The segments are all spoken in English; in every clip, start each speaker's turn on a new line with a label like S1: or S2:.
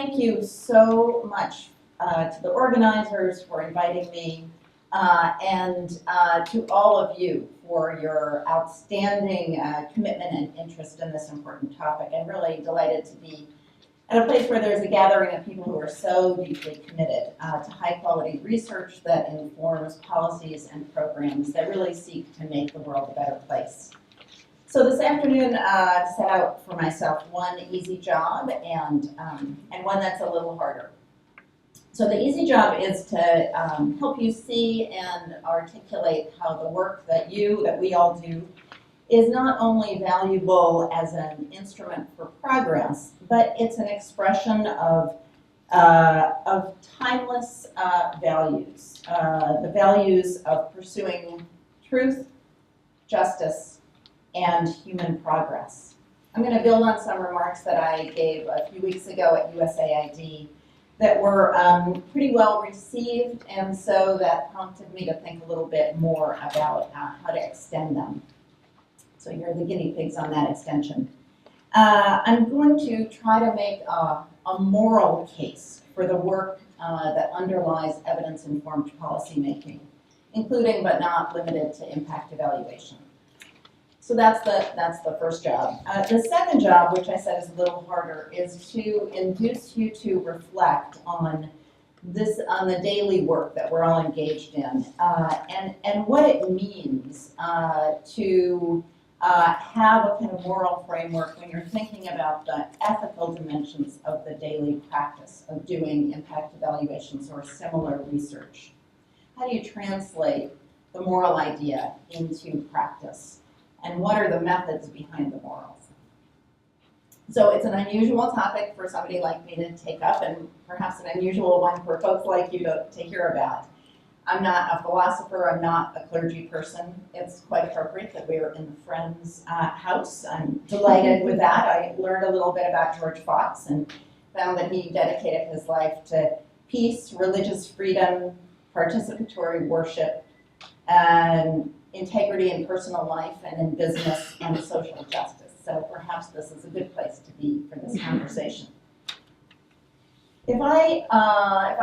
S1: thank you so much to the organizers for inviting me and to all of you for your outstanding commitment and interest in this important topic. I'm really delighted to be at a place where there's a gathering of people who are so deeply committed to high-quality research that informs policies and programs that really seek to make the world a better place. So this afternoon, I set out for myself one easy job and one that's a little harder. So the easy job is to help you see and articulate how the work that we all do is not only valuable as an instrument for progress, but it's an expression of timeless values, the values of pursuing truth, justice, and human progress. I'm going to build on some remarks that I gave a few weeks ago at USAID that were pretty well received, and so that prompted me to think a little bit more about how to extend them. So you're the guinea pigs on that extension. I'm going to try to make a moral case for the work that underlies evidence-informed policymaking, including but not limited to impact evaluation. So that's the first job. The second job, which I said is a little harder, is to induce you to reflect on the daily work that we're all engaged in, and what it means to have a kind of moral framework when you're thinking about the ethical dimensions of the daily practice of doing impact evaluations or similar research. How do you translate the moral idea into practice? And what are the methods behind the morals? So it's an unusual topic for somebody like me to take up, and perhaps an unusual one for folks like you to hear about. I'm not a philosopher, I'm not a clergy person. It's quite appropriate that we're in the Friends house. I'm delighted with that. I learned a little bit about George Fox and found that he dedicated his life to peace, religious freedom, participatory worship, integrity in personal life and in business and social justice. So perhaps this is a good place to be for this conversation. If I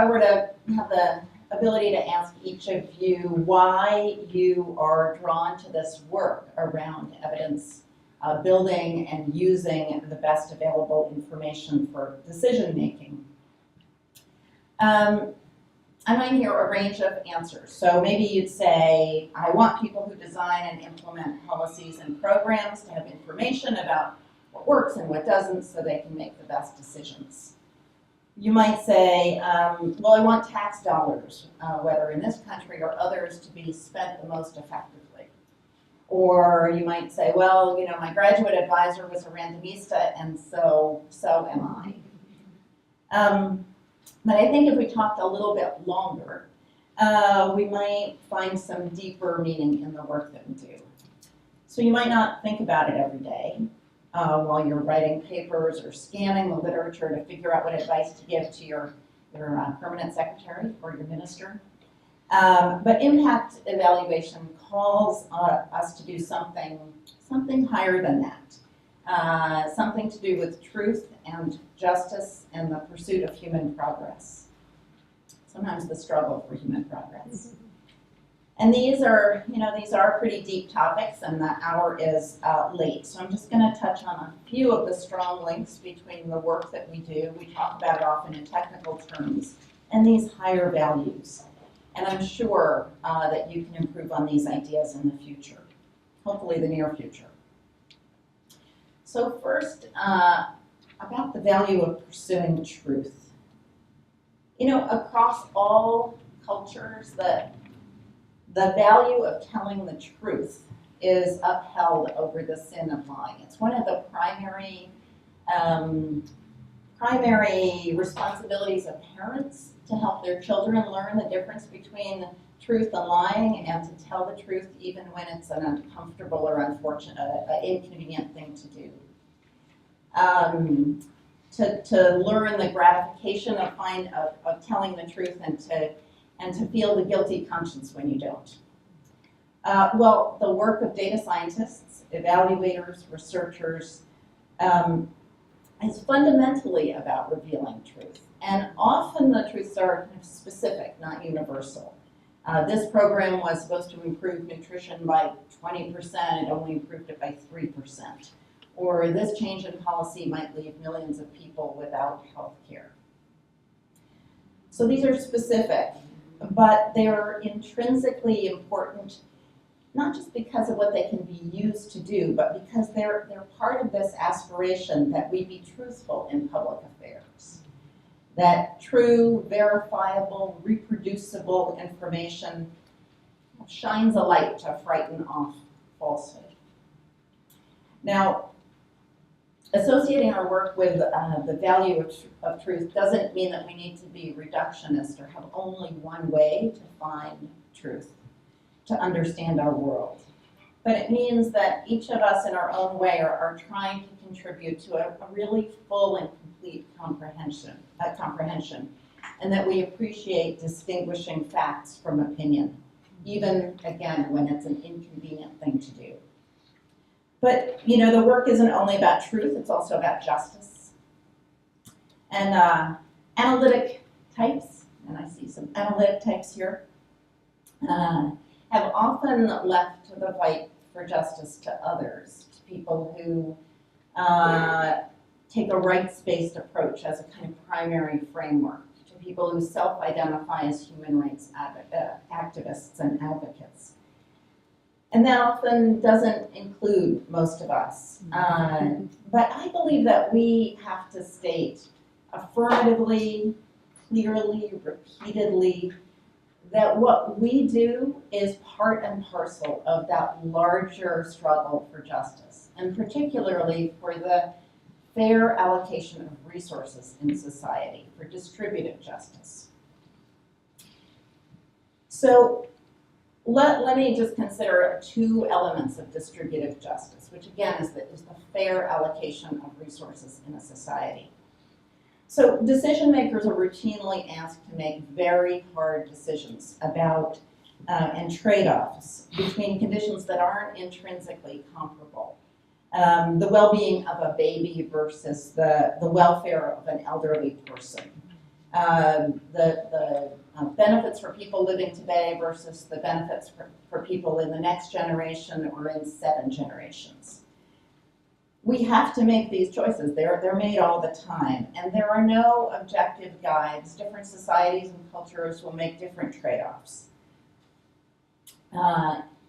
S1: were to have the ability to ask each of you why you are drawn to this work around evidence building and using the best available information for decision making, I might hear a range of answers. So maybe you'd say, I want people who design and implement policies and programs to have information about what works and what doesn't so they can make the best decisions. You might say, well, I want tax dollars, whether in this country or others, to be spent the most effectively. Or you might say, well, you know, my graduate advisor was a randomista, and so am I. But I think if we talked a little bit longer, we might find some deeper meaning in the work that we do. So you might not think about it every day while you're writing papers or scanning the literature to figure out what advice to give to your permanent secretary or your minister. But impact evaluation calls us to do something higher than that. Something to do with truth and justice and the pursuit of human progress. Sometimes the struggle for human progress. And these are pretty deep topics, and the hour is late. So I'm just going to touch on a few of the strong links between the work that we do. We talk about it often in technical terms, and these higher values. And I'm sure that you can improve on these ideas in the future, hopefully the near future. So first, about the value of pursuing truth. You know, across all cultures, the value of telling the truth is upheld over the sin of lying. It's one of the primary responsibilities of parents to help their children learn the difference between truth and lying, and to tell the truth even when it's an uncomfortable or unfortunate, inconvenient thing to do. To learn the gratification of telling the truth, and to feel the guilty conscience when you don't. Well, the work of data scientists, evaluators, researchers is fundamentally about revealing truth. And often the truths are kind of specific, not universal. This program was supposed to improve nutrition by 20%, it only improved it by 3%. Or this change in policy might leave millions of people without health care. So these are specific, but they're intrinsically important, not just because of what they can be used to do, but because they're part of this aspiration that we be truthful in public affairs. That true, verifiable, reproducible information shines a light to frighten off falsehood. Now, associating our work with the value of truth doesn't mean that we need to be reductionist or have only one way to find truth, to understand our world. But it means that each of us in our own way are trying to contribute to a really full and complete comprehension, and that we appreciate distinguishing facts from opinion, even, again, when it's an inconvenient thing to do. But, you know, the work isn't only about truth, it's also about justice. And analytic types, and I see some analytic types here, have often left the fight for justice to others, to people who take a rights-based approach as a kind of primary framework, to people who self-identify as human rights activists and advocates. And that often doesn't include most of us. But I believe that we have to state affirmatively, clearly, repeatedly, that what we do is part and parcel of that larger struggle for justice, and particularly for the fair allocation of resources in society, for distributive justice. So let me just consider two elements of distributive justice, which again is the fair allocation of resources in a society. So decision makers are routinely asked to make very hard decisions about and trade-offs between conditions that aren't intrinsically comparable. The well-being of a baby versus the welfare of an elderly person. The benefits for people living today versus the benefits for people in the next generation or in 7 generations. We have to make these choices. They're made all the time, and there are no objective guides. Different societies and cultures will make different trade-offs.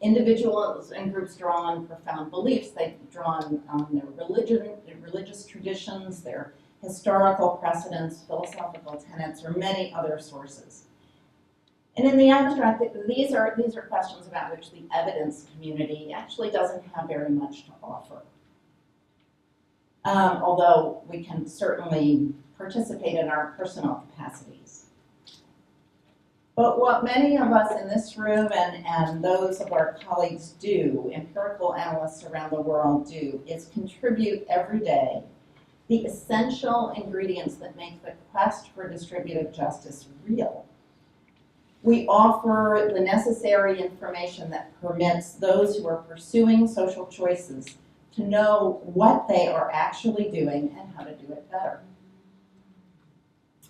S1: Individuals and groups draw on profound beliefs. They draw on their religious traditions, their historical precedents, philosophical tenets, or many other sources. And in the abstract, these are questions about which the evidence community actually doesn't have very much to offer. Although we can certainly participate in our personal capacities. But what many of us in this room and those of our colleagues do, empirical analysts around the world do, is contribute every day the essential ingredients that make the quest for distributive justice real. We offer the necessary information that permits those who are pursuing social choices to know what they are actually doing and how to do it better.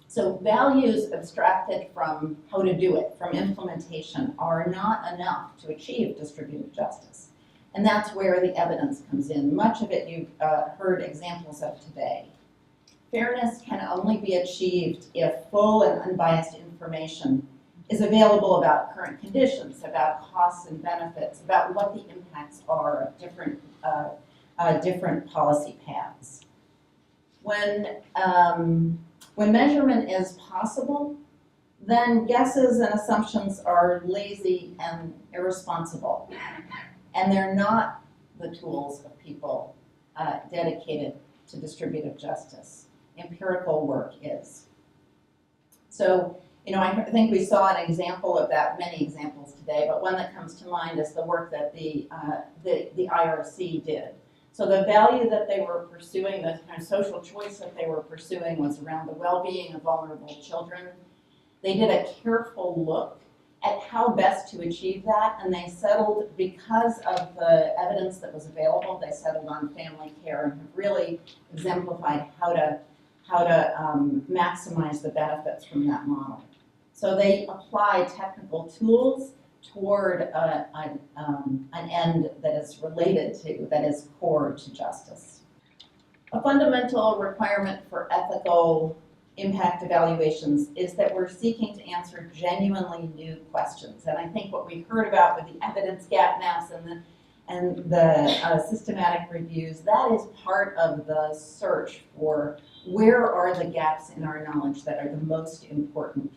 S1: So values abstracted from how to do it, from implementation, are not enough to achieve distributive justice. And that's where the evidence comes in. Much of it you've heard examples of today. Fairness can only be achieved if full and unbiased information is available about current conditions, about costs and benefits, about what the impacts are of different policy paths. When measurement is possible, then guesses and assumptions are lazy and irresponsible. And they're not the tools of people dedicated to distributive justice. Empirical work is. So, I think we saw an example of that, many examples today, but one that comes to mind is the work that the IRC did. So the value that they were pursuing, the kind of social choice that they were pursuing was around the well-being of vulnerable children. They did a careful look at how best to achieve that, and they settled, because of the evidence that was available, they settled on family care and have really exemplified how to maximize the benefits from that model. So they apply technical tools toward an end that is related to, that is core to justice. A fundamental requirement for ethical impact evaluations is that we're seeking to answer genuinely new questions. And I think what we heard about with the evidence gap maps and the systematic reviews, that is part of the search for where are the gaps in our knowledge that are the most important.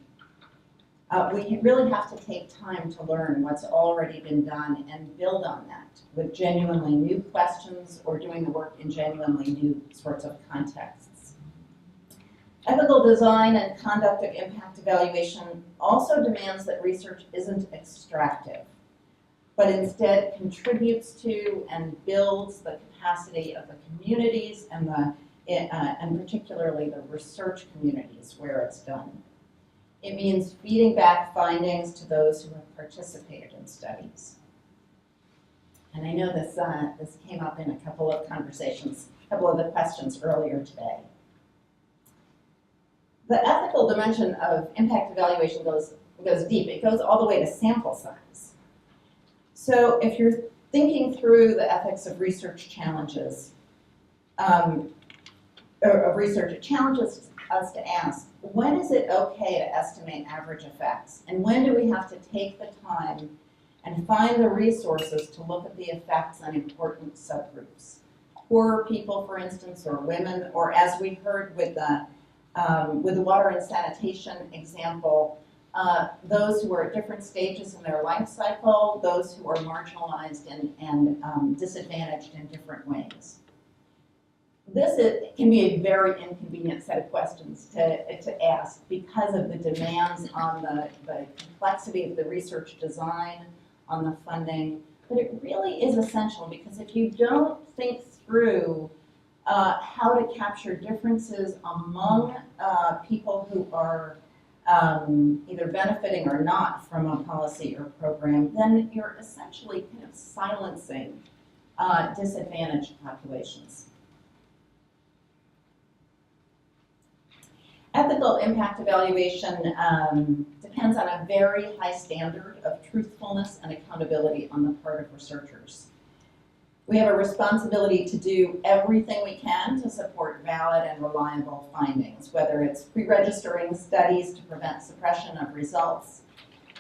S1: We really have to take time to learn what's already been done and build on that with genuinely new questions or doing the work in genuinely new sorts of contexts. Ethical design and conduct of impact evaluation also demands that research isn't extractive, but instead contributes to and builds the capacity of the communities and particularly the research communities where it's done. It means feeding back findings to those who have participated in studies. And I know this came up in a couple of conversations, a couple of the questions earlier today. The ethical dimension of impact evaluation goes deep. It goes all the way to sample size. So if you're thinking through the ethics of research challenges, it challenges us to ask, when is it okay to estimate average effects? And when do we have to take the time and find the resources to look at the effects on important subgroups? Poor people, for instance, or women, or as we heard with the water and sanitation example, those who are at different stages in their life cycle, those who are marginalized and disadvantaged in different ways. This can be a very inconvenient set of questions to ask because of the demands on the complexity of the research design, on the funding, but it really is essential because if you don't think through how to capture differences among people who are either benefiting or not from a policy or program, then you're essentially kind of silencing disadvantaged populations. Ethical impact evaluation depends on a very high standard of truthfulness and accountability on the part of researchers. We have a responsibility to do everything we can to support valid and reliable findings, whether it's pre-registering studies to prevent suppression of results,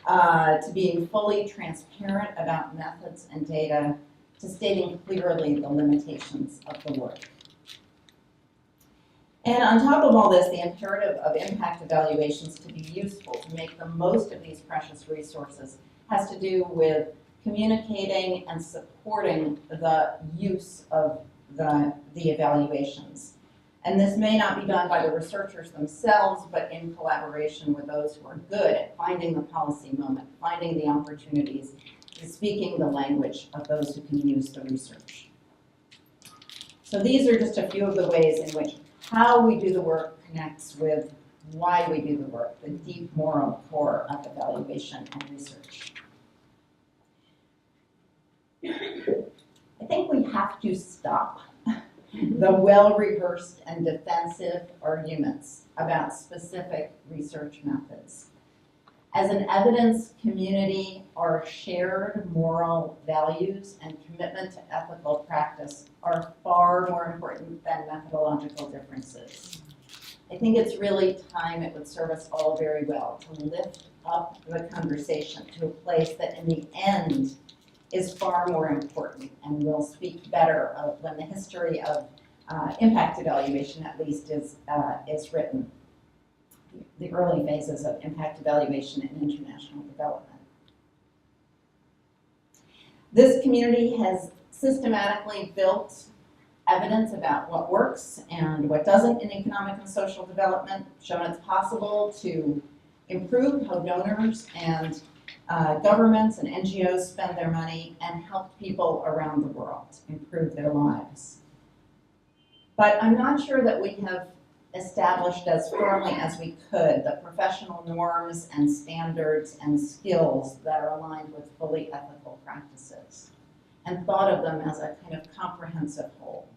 S1: to being fully transparent about methods and data, to stating clearly the limitations of the work. And on top of all this, the imperative of impact evaluations to be useful, to make the most of these precious resources, has to do with communicating and supporting the use of the evaluations. And this may not be done by the researchers themselves, but in collaboration with those who are good at finding the policy moment, finding the opportunities, and speaking the language of those who can use the research. So these are just a few of the ways in which how we do the work connects with why we do the work, the deep moral core of evaluation and research. I think we have to stop the well-rehearsed and defensive arguments about specific research methods. As an evidence community, our shared moral values and commitment to ethical practice are far more important than methodological differences. I think it's really time, it would serve us all very well to lift up the conversation to a place that in the end is far more important and will speak better of when the history of impact evaluation at least is written. The early phases of impact evaluation in international development. This community has systematically built evidence about what works and what doesn't in economic and social development, shown it's possible to improve how donors and governments and NGOs spend their money and help people around the world improve their lives. But I'm not sure that we have established as firmly as we could the professional norms and standards and skills that are aligned with fully ethical practices, and thought of them as a kind of comprehensive whole.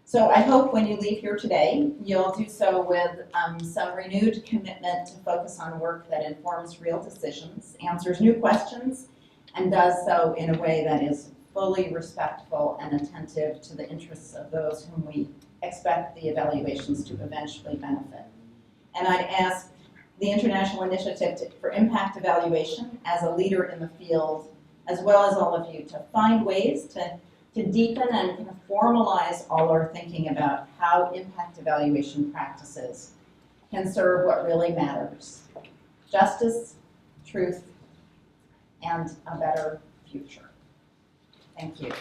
S1: So I hope when you leave here today, you'll do so with some renewed commitment to focus on work that informs real decisions, answers new questions, and does so in a way that is fully respectful and attentive to the interests of those whom we expect the evaluations to eventually benefit. And I'd ask the International Initiative for Impact Evaluation as a leader in the field, as well as all of you, to find ways to deepen and kind of formalize all our thinking about how impact evaluation practices can serve what really matters: justice, truth, and a better future. Thank you.